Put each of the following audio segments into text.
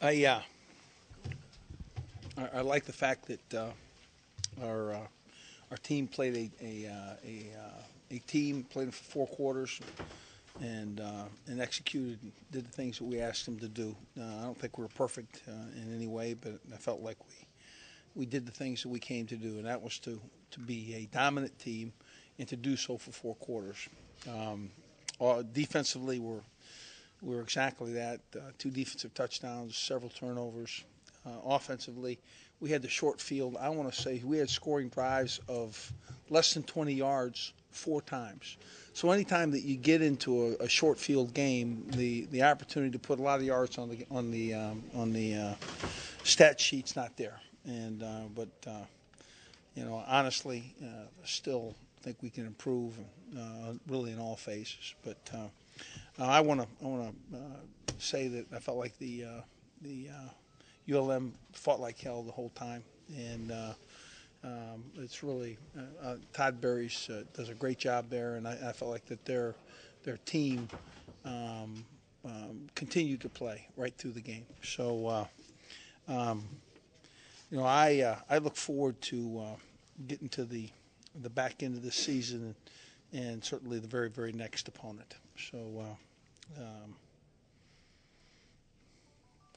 I I like the fact that our our team played a team played for 4 quarters and executed and did the things that we asked them to do. I don't think we were perfect in any way, but I felt like we did the things that we came to do, and that was to be a dominant team and to do so for 4 quarters. Defensively, we're exactly that. 2 defensive touchdowns, several turnovers. Offensively, we had the short field. I want to say we had scoring drives of less than 20 yards 4 times. So anytime that you get into a short field game, the opportunity to put a lot of yards on the stat sheet's not there. And honestly, still think we can improve really in all phases. But I want to say that I felt like the ULM fought like hell the whole time, and it's really Todd Berry's does a great job there, and I felt like that their team continued to play right through the game. So I look forward to getting to the back end of the season and certainly the very, very next opponent. So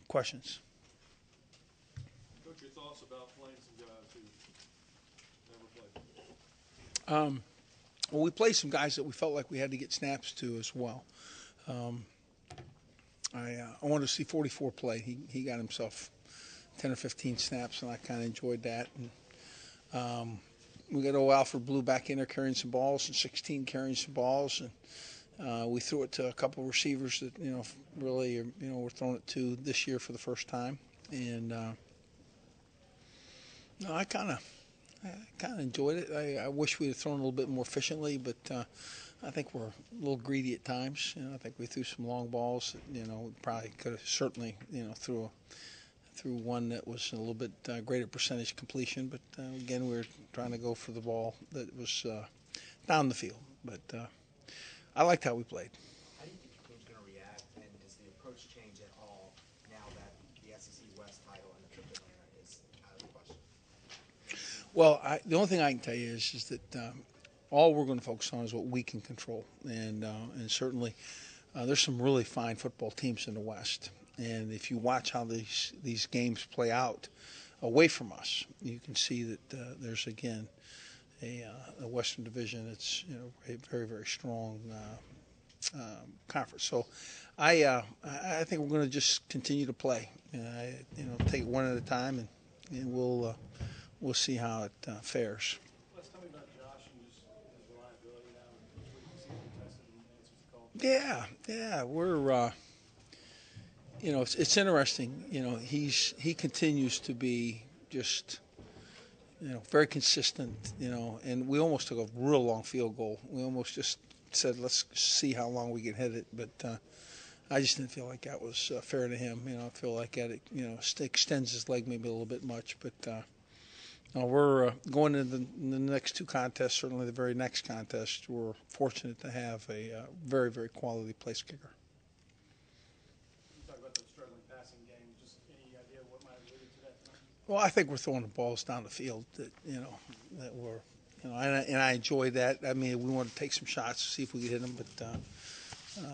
questions? Coach, your thoughts about playing some guys who never played? Well, we played some guys that we felt like we had to get snaps to as well. I wanted to see 44 play. He got himself 10 or 15 snaps, and I kind of enjoyed that. And we got old Alfred Blue back in there carrying some balls, and 16 carrying some balls, and we threw it to a couple of receivers that really we're throwing it to this year for the first time, and I kind of enjoyed it. I wish we'd have thrown a little bit more efficiently, but I think we're a little greedy at times. I think we threw some long balls that probably could have certainly threw one that was a little bit greater percentage completion, but again, we were trying to go for the ball that was down the field. But I liked how we played. How do you think your team's going to react, and does the approach change at all now that the SEC West title and the trip to Atlanta is out of the question? Well, the only thing I can tell you is that all we're going to focus on is what we can control, and certainly there's some really fine football teams in the West. And if you watch how these games play out away from us, you can see that there's again a Western Division that's a very, very strong conference. So I think we're going to just continue to play. Take it one at a time, and we'll see how it fares. Let's tell me about Josh and his reliability now, and what you see him tested and answers the call. Yeah, we're. It's interesting. He continues to be just, very consistent. And we almost took a real long field goal. We almost just said, let's see how long we can hit it. But I just didn't feel like that was fair to him. I feel like that extends his leg maybe a little bit much. But we're going into the next 2 contests. Certainly the very next contest, we're fortunate to have a very, very quality place kicker. Well, I think we're throwing the balls down the field that we're and I enjoy that. I mean, we want to take some shots to see if we can hit them, but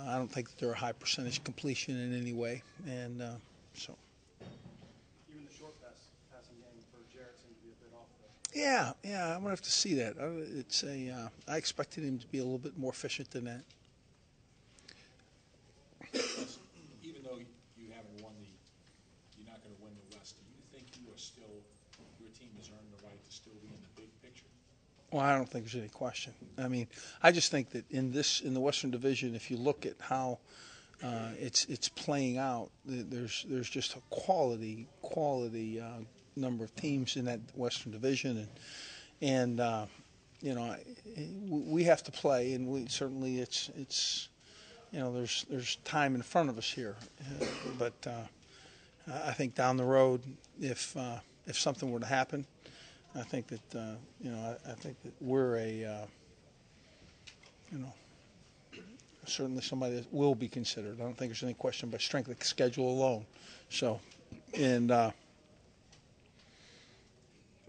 I don't think that they're a high percentage completion in any way, and so. Even the short passing game for Jarrett seemed to be a bit off, though. Yeah, I'm gonna have to see that. I expected him to be a little bit more efficient than that. Even though you haven't you're not going to win the West. Do you think your team has earned the right to still be in the big picture? Well, I don't think there's any question. I mean, I just think that in the Western Division, if you look at how it's playing out, there's just a quality number of teams in that Western Division, and we have to play, and we certainly it's there's time in front of us here, but I think down the road, if something were to happen, I think that I think that we're certainly somebody that will be considered. I don't think there's any question by strength of schedule alone. So And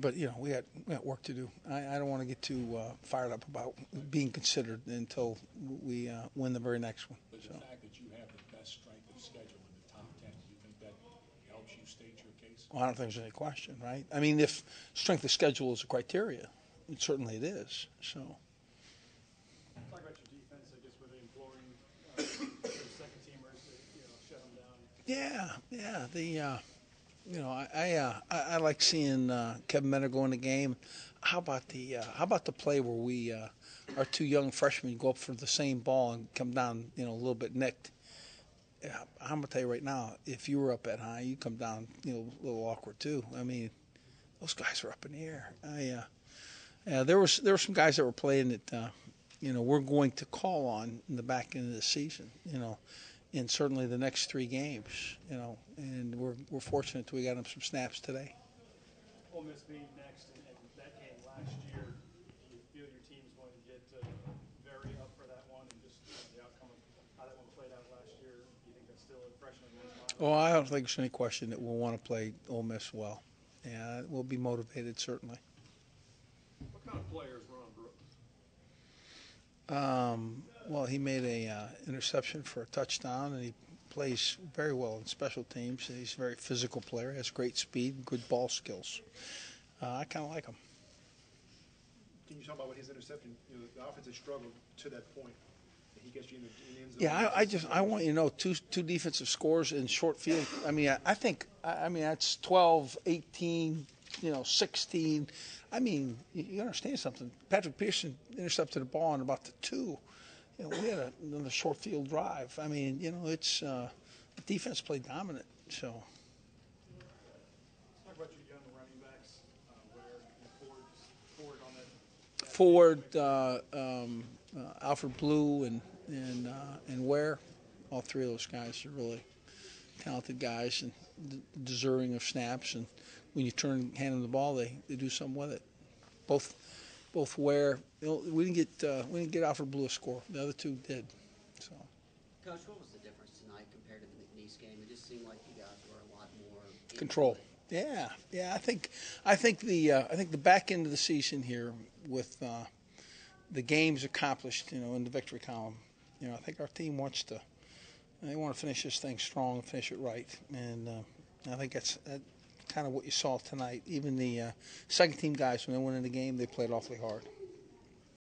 but you know, we got work to do. I don't want to get too fired up about being considered until we win the very next one. But the So. fact that you have the best strength of schedule in the top 10, do you think that helps you state your case? Well, I don't think there's any question, right? I mean, if strength of schedule is a criteria, certainly it is. So. Talk about your defense, I guess, with the imploring your second teamers to shut them down. Yeah. You know, I like seeing Kevin Mentor go in the game. How about the play where we our two young freshmen go up for the same ball and come down, a little bit nicked. Yeah, I'm gonna tell you right now, if you were up at high, you come down, a little awkward too. I mean, those guys were up in the air. There were some guys that were playing that, we're going to call on in the back end of the season. In certainly the next 3 games, and we're fortunate that we got them some snaps today. Ole Miss being next, and that game last year, do you feel your team's going to get very up for that one, and just the outcome of how that one played out last year? Do you think that's still fresh in everyone's mind? Oh, I don't think there's any question that we'll want to play Ole Miss well. Yeah, we'll be motivated certainly. What kind of players Ron Brooks? Well, he made a interception for a touchdown, and he plays very well in special teams. He's a very physical player, has great speed, good ball skills. I kind of like him. Can you talk about his interception? The offense has struggled to that point. He gets you in the end zone. Yeah, I want you to know two defensive scores in short field. I mean, I think that's 12, 18, 16. I mean, you understand something. Patrick Pearson intercepted the ball on about the 2. We had another short field drive. I mean, it's the defense played dominant. So. Let's talk about your young running backs. Ford on that. Ford, Alfred Blue, and Ware. All 3 of those guys are really talented guys and deserving of snaps. And when you hand them the ball, they do something with it. Both Ware. We didn't get Alfred Blue a score. The other 2 did. So. Coach, what was the difference tonight compared to the McNeese game? It just seemed like you guys were a lot more Control. Yeah. I think the back end of the season here with the games accomplished, in the victory column. I think our team want to finish this thing strong and finish it right, and I think that's kind of what you saw tonight. Even the second team guys, when they went in the game, they played awfully hard.